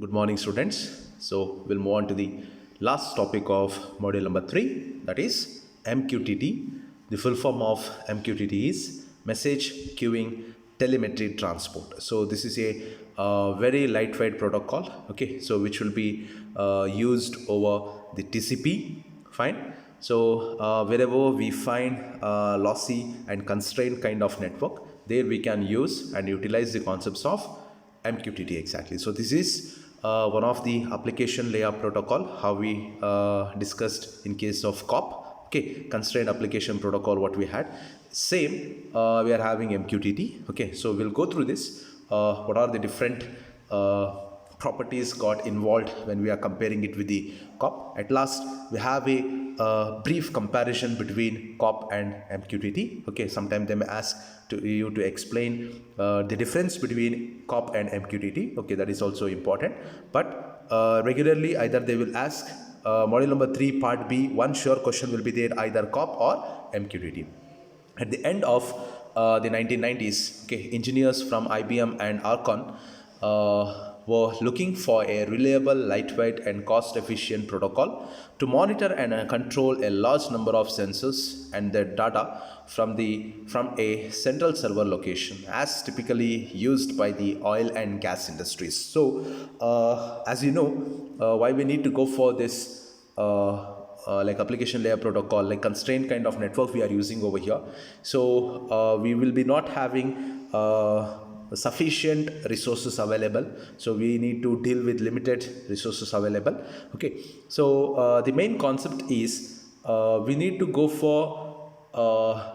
Good morning, students. So we'll move on to the last topic of module number 3, that is MQTT. The full form of MQTT is Message Queuing Telemetry Transport. So this is a very lightweight protocol, okay, so which will be used over the TCP, fine. So wherever we find lossy and constrained kind of network, there we can use and utilize the concepts of MQTT exactly. So this is one of the application layer protocol, how we discussed in case of COP, okay, constrained application protocol, what we had. Same, we are having MQTT, okay. So we'll go through this. What are the different properties got involved when we are comparing it with the COP. At last, we have a brief comparison between COP and MQTT. Okay, sometimes they may ask you to explain the difference between COP and MQTT. Okay, that is also important. But regularly, either they will ask module number 3, part B, one sure question will be there, either COP or MQTT. At the end of the 1990s, okay, engineers from IBM and Archon were looking for a reliable, lightweight and cost-efficient protocol to monitor and control a large number of sensors and their data from a central server location, as typically used by the oil and gas industries. So, as you know, why we need to go for this like application layer protocol, like constrained kind of network we are using over here. So we will be not having sufficient resources available, so we need to deal with limited resources available. Okay, so the main concept is we need to go for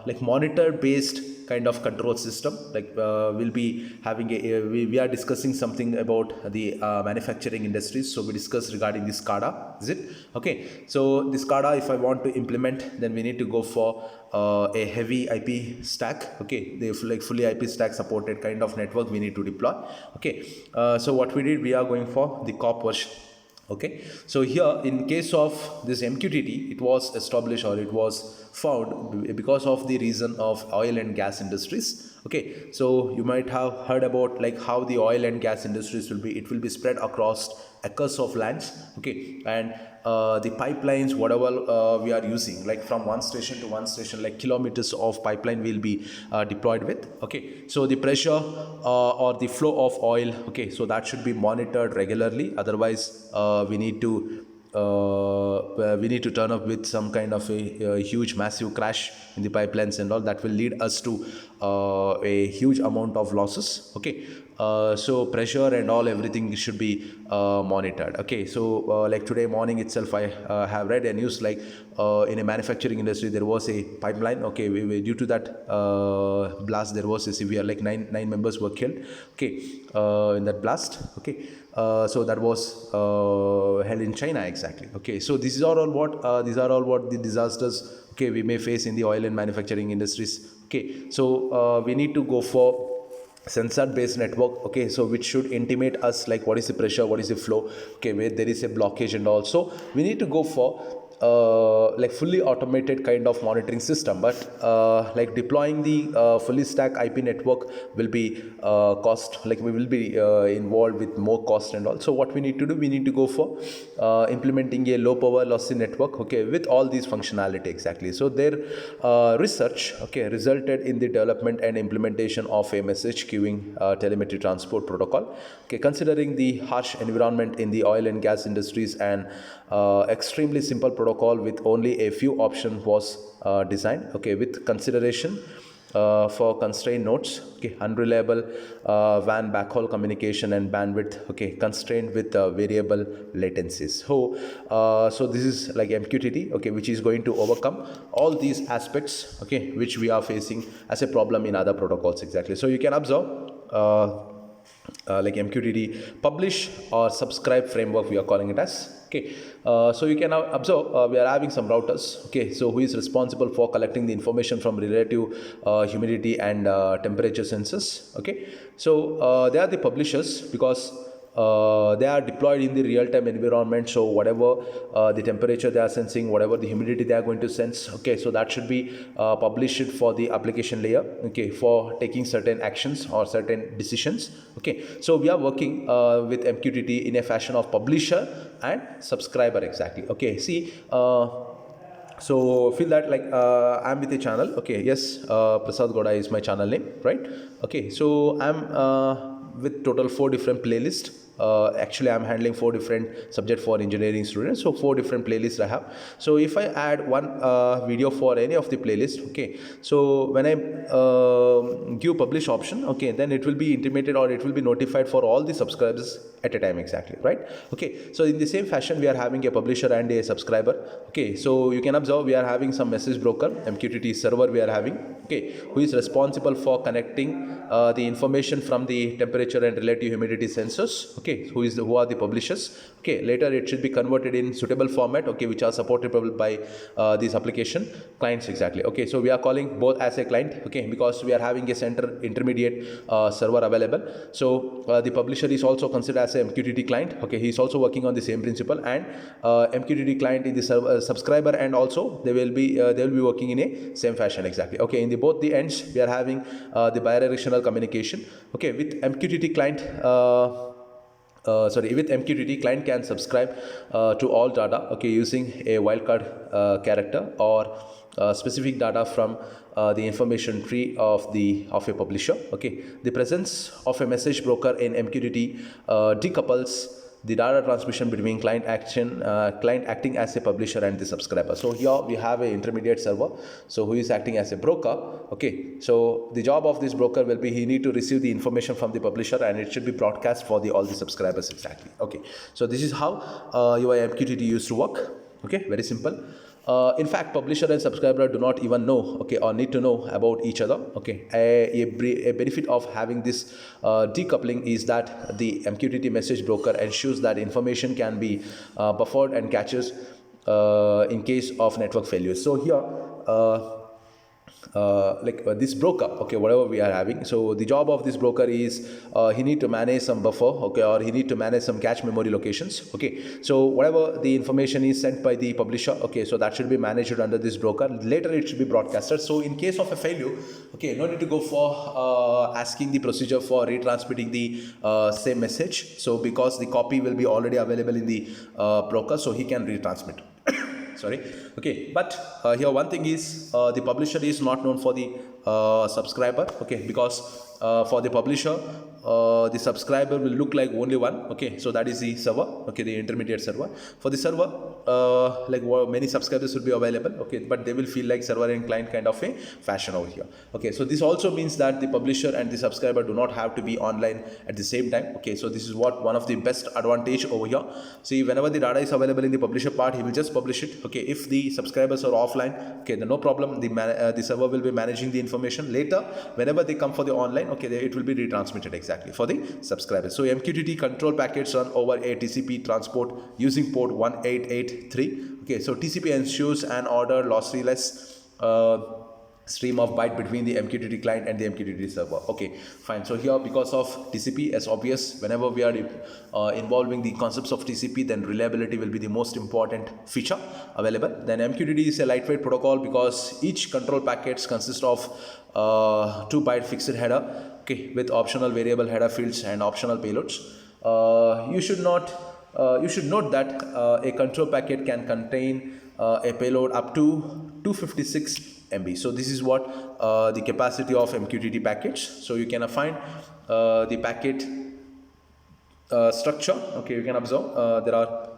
like monitor based kind of control system. Like we'll be having we are discussing something about the manufacturing industries, so we discuss regarding the SCADA, is it? Okay, so the SCADA, if I want to implement, then we need to go for a heavy IP stack. Okay, they like fully IP stack supported kind of network we need to deploy. Okay, so what we did, we are going for the COP version. Okay, so here in case of this MQTT, it was established or it was found because of the reason of oil and gas industries. Okay, so you might have heard about like how the oil and gas industries will be, it will be spread across acres of lands. Okay, and the pipelines, whatever we are using, like from one station to one station, like kilometers of pipeline will be deployed with. Okay, so the pressure or the flow of oil, okay, so that should be monitored regularly. Otherwise we need to turn up with some kind of a huge massive crash in the pipelines and all, that will lead us to a huge amount of losses. Okay, so pressure and all, everything should be monitored. Okay, so like today morning itself, I have read a news like in a manufacturing industry there was a pipeline. Okay, due to that blast there was a severe, like nine members were killed. Okay, in that blast. Okay, so that was held in China exactly. Okay, so these are all what the disasters, okay, we may face in the oil and manufacturing industries. Okay, so we need to go for sensor based network. Okay, so which should intimate us like what is the pressure, what is the flow, okay, where there is a blockage, and also we need to go for like fully automated kind of monitoring system. But like deploying the fully stack IP network will be cost, like we will be involved with more cost and all. So what we need to do, we need to go for implementing a low power lossy network, okay, with all these functionality exactly. So their research, okay, resulted in the development and implementation of a message queuing telemetry transport protocol. Okay, considering the harsh environment in the oil and gas industries, and extremely simple protocol with only a few options was designed. Okay, with consideration for constrained nodes, okay, unreliable WAN backhaul communication and bandwidth, okay, constrained with variable latencies. So this is like MQTT, okay, which is going to overcome all these aspects, okay, which we are facing as a problem in other protocols exactly. So you can observe like MQTT publish or subscribe framework, we are calling it as. Okay, so you can now observe we are having some routers. Okay, so who is responsible for collecting the information from relative humidity and temperature sensors. Okay, so they are the publishers, because they are deployed in the real-time environment. So whatever the temperature they are sensing, whatever the humidity they are going to sense, okay, so that should be published for the application layer, okay, for taking certain actions or certain decisions. Okay, so we are working with MQTT in a fashion of publisher and subscriber exactly. Okay, see, so feel that like I'm with a channel. Okay, yes, Prasad Goda is my channel name, right? Okay, so I'm with total 4 different playlists. Actually, I'm handling 4 different subject for engineering students, so 4 different playlists I have. So if I add one video for any of the playlist, okay, so when I give publish option, okay, then it will be intimated or it will be notified for all the subscribers at a time exactly, right? Okay, so in the same fashion we are having a publisher and a subscriber. Okay, so you can observe we are having some message broker, MQTT server we are having, okay, who is responsible for connecting the information from the temperature and relative humidity sensors, okay, who are the publishers. Okay, later it should be converted in suitable format, okay, which are supportable by these application clients exactly. Okay, so we are calling both as a client, okay, because we are having a center intermediate server available. So the publisher is also considered as a MQTT client. Okay, he is also working on the same principle, and MQTT client is the server, subscriber, and also they will be working in a same fashion exactly. Okay, in the both the ends we are having the bidirectional communication. Okay, with MQTT client with MQTT client can subscribe to all data, okay, using a wildcard character or specific data from the information tree of a publisher. Okay, the presence of a message broker in MQTT decouples the data transmission between client acting as a publisher and the subscriber. So here we have an intermediate server, so who is acting as a broker. Okay, so the job of this broker will be he need to receive the information from the publisher and it should be broadcast for all the subscribers exactly. Okay, so this is how your MQTT used to work. Okay, very simple. In fact, publisher and subscriber do not even know, okay, or need to know about each other. Okay, a benefit of having this decoupling is that the MQTT message broker ensures that information can be buffered and catches in case of network failure. So here this broker, okay, whatever we are having, so the job of this broker is he need to manage some buffer, okay, or he need to manage some cache memory locations. Okay, so whatever the information is sent by the publisher, okay, so that should be managed under this broker. Later it should be broadcasted. So in case of a failure, okay, no need to go for asking the procedure for retransmitting the same message. So because the copy will be already available in the broker, so he can retransmit. Sorry. Okay, but here one thing is the publisher is not known for the subscriber. Okay, because for the publisher the subscriber will look like only one. Okay, so that is the server, okay, the intermediate server. For the server many subscribers will be available, okay, but they will feel like server and client kind of a fashion over here. Okay, so this also means that the publisher and the subscriber do not have to be online at the same time. Okay, so this is what one of the best advantage over here. See, whenever the data is available in the publisher part, he will just publish it. Okay, if the subscribers are offline, okay, then no problem, the server will be managing the information. Later whenever they come for the online, okay, it will be retransmitted exactly for the subscribers. So MQTT control packets run over a TCP transport using port 1883. Okay, so TCP ensures an order lossless stream of byte between the MQTT client and the MQTT server. Okay, fine. So here, because of TCP, as obvious, whenever we are involving the concepts of TCP, then reliability will be the most important feature available. Then MQTT is a lightweight protocol because each control packets consist of 2 byte fixed header, okay, with optional variable header fields and optional payloads. You should note that a control packet can contain a payload up to 256 MB. So this is what the capacity of MQTT packets. So you can find the packet structure. Okay, you can observe there are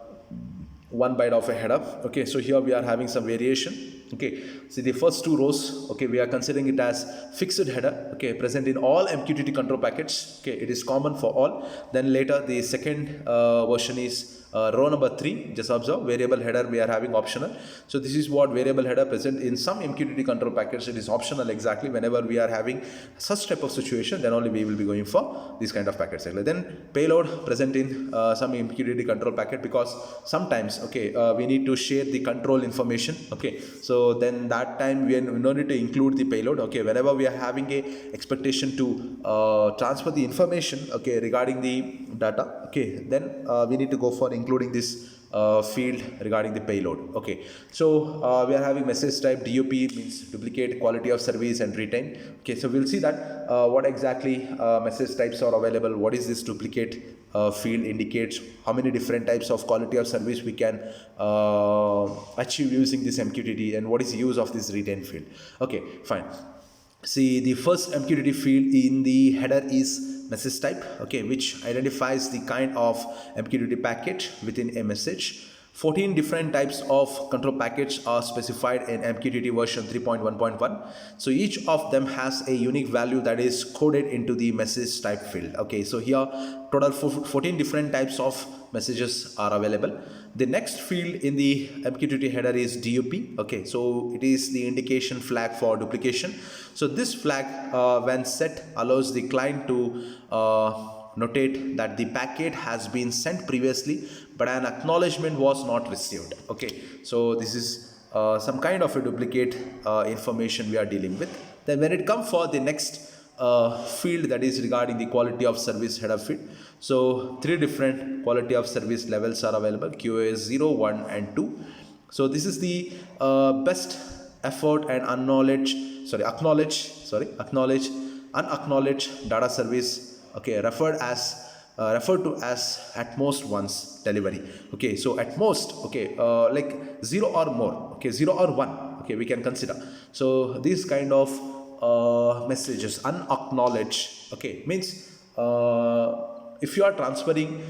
1 byte of a header. Okay, so here we are having some variation. Okay, see the first 2 rows, okay, we are considering it as fixed header, okay, present in all MQTT control packets. Okay, it is common for all. Then later the second version is row number 3, just observe variable header we are having optional. So this is what variable header present in some MQTT control packets. It is optional exactly. Whenever we are having such type of situation, then only we will be going for this kind of packets. Then payload present in some MQTT control packet, because sometimes, okay, we need to share the control information. Okay, so So then that time we no need to include the payload. Okay, whenever we are having a expectation to transfer the information, okay, regarding the data, okay, then we need to go for including this field regarding the payload. Okay, so we are having message type DOP, means duplicate, quality of service, and retain. Okay, so we'll see that what exactly message types are available, what is this duplicate field indicates, how many different types of quality of service we can achieve using this MQTT, and what is the use of this retain field. Okay, fine. See, the first MQTT field in the header is message type, okay, which identifies the kind of MQTT packet within a message. 14 different types of control packets are specified in MQTT version 3.1.1. So each of them has a unique value that is coded into the message type field. Okay, so here total 14 different types of messages are available. The next field in the MQTT header is DUP. Okay, so it is the indication flag for duplication. So this flag when set allows the client to notate that the packet has been sent previously but an acknowledgement was not received. Okay, so this is some kind of a duplicate information we are dealing with. Then when it comes for the next field, that is regarding the quality of service header field. So 3 different quality of service levels are available: QoS 0, 1 and 2. So this is the best effort and unacknowledged data service, okay, referred to as at most once delivery. Okay, so at most, okay, like 0 or more, okay, 0 or 1, okay, we can consider. So these kind of messages unacknowledged, okay, means if you are transferring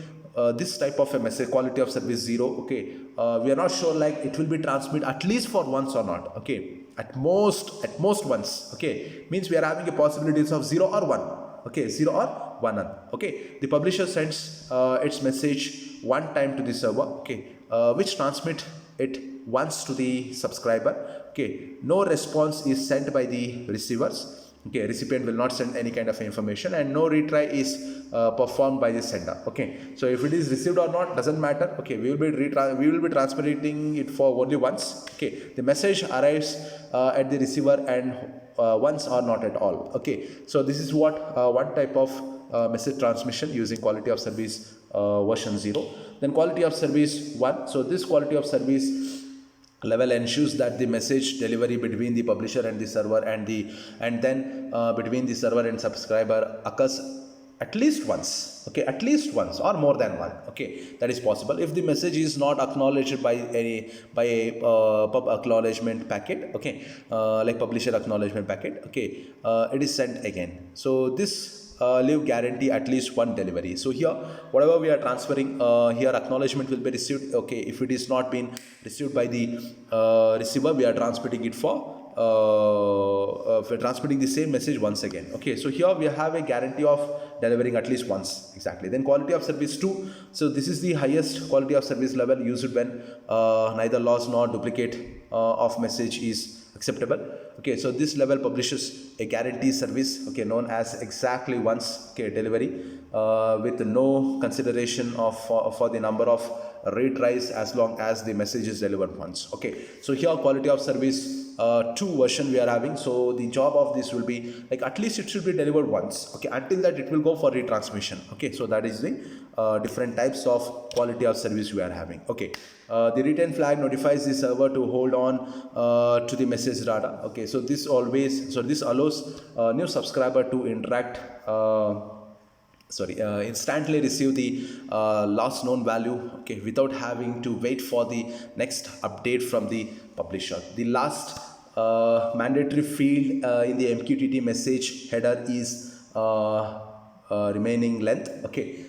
this type of a message, quality of service 0, okay, we are not sure like it will be transmitted at least for once or not. Okay, at most once, okay, means we are having a possibilities of 0 or 1. Okay, 0 or 1. Okay, the publisher sends its message one time to the server, okay, which transmit it once to the subscriber. Okay, no response is sent by the receivers. Okay, recipient will not send any kind of information, and no retry is performed by the sender. Okay, so if it is received or not doesn't matter. Okay, we will be transmitting it for only once. Okay, the message arrives at the receiver and once or not at all. Okay, so this is what one type of message transmission using quality of service version 0. Then quality of service 1. So this quality of service level ensures that the message delivery between the publisher and the server and then between the server and subscriber occurs at least once. Okay, at least once or more than one. Okay, that is possible if the message is not acknowledged by a pub acknowledgement packet. Okay, like publisher acknowledgement packet. Okay, it is sent again. So this leave guarantee at least one delivery. So here whatever we are transferring, here acknowledgement will be received. Okay, if it is not been received by the receiver, we are transmitting it for transmitting the same message once again. Okay, so here we have a guarantee of delivering at least once. Exactly. Then quality of service 2. So this is the highest quality of service level used when neither loss nor duplicate of message is acceptable. Okay, so this level publishes a guarantee service, okay, known as exactly once, okay, delivery with no consideration of for the number of retries as long as the message is delivered once. Okay, so here quality of service 2 version we are having. So the job of this will be like at least it should be delivered once. Okay, until that it will go for retransmission. Okay, so that is the different types of quality of service we are having. Okay, the retain flag notifies the server to hold on to the message data. Okay, so this allows new subscriber to interact instantly receive the last known value, okay, without having to wait for the next update from the publisher. The last mandatory field in the MQTT message header is remaining length. Okay,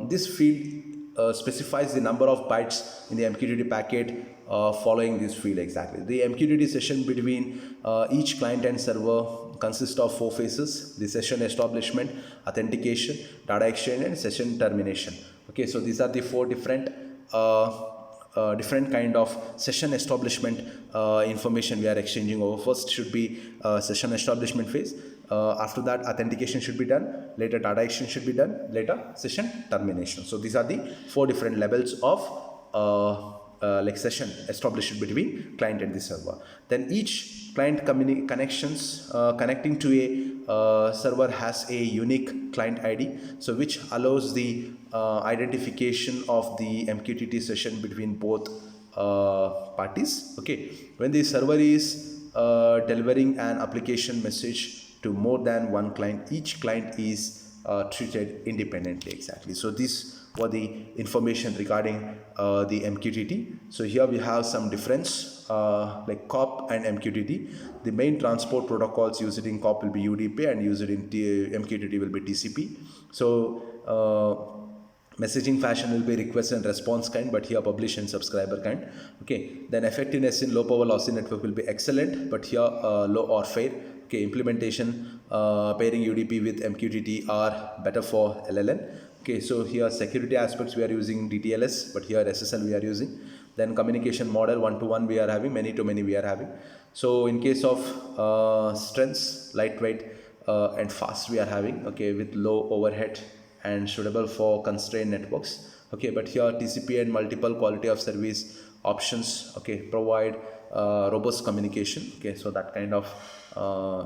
this field specifies the number of bytes in the MQTT packet following this field. Exactly. The MQTT session between each client and server consists of 4 phases: the session establishment, authentication, data exchange, and session termination. Okay, so these are the 4 different kind of session establishment information we are exchanging over. First should be session establishment phase. After that, authentication should be done. Later, data exchange should be done. Later, session termination. So these are the 4 different levels of like session established between client and the server. Then each client connections connecting to a server has a unique client ID, so which allows the identification of the MQTT session between both parties. Okay, when the server is delivering an application message to more than one client, each client is treated independently. Exactly. So this was the information regarding the MQTT. So here we have some difference like COP and MQTT. The main transport protocols used in COP will be UDP and used in MQTT will be TCP. So messaging fashion will be request and response kind, but here publish and subscriber kind. Okay, then effectiveness in low power lossy network will be excellent, but here low or fair. Okay, implementation pairing UDP with MQTT are better for LLN. Okay, so here security aspects we are using DTLS, but here SSL we are using. Then communication model one-to-one we are having, many-to-many we are having. So in case of strengths, lightweight and fast we are having. Okay, with low overhead and suitable for constrained networks. Okay, but here TCP and multiple quality of service options, okay, provide robust communication. Okay, so that kind of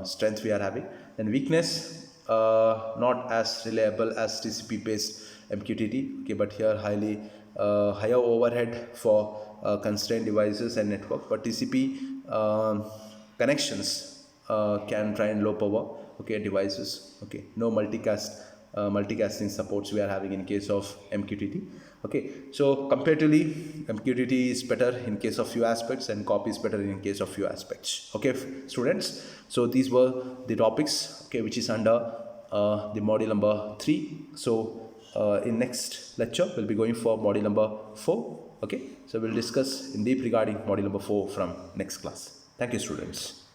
strength we are having. Then weakness, not as reliable as TCP based MQTT. Okay, but here higher overhead for constrained devices and network, but TCP connections can try and low power, okay, devices. Okay, no multicasting supports we are having in case of MQTT. Okay, so comparatively MQTT is better in case of few aspects and COP is better in case of few aspects. Okay, students, so these were the topics, okay, which is under the module number 3. So in next lecture we'll be going for module number 4. Okay, so we'll discuss in deep regarding module number 4 from next class. Thank you, students.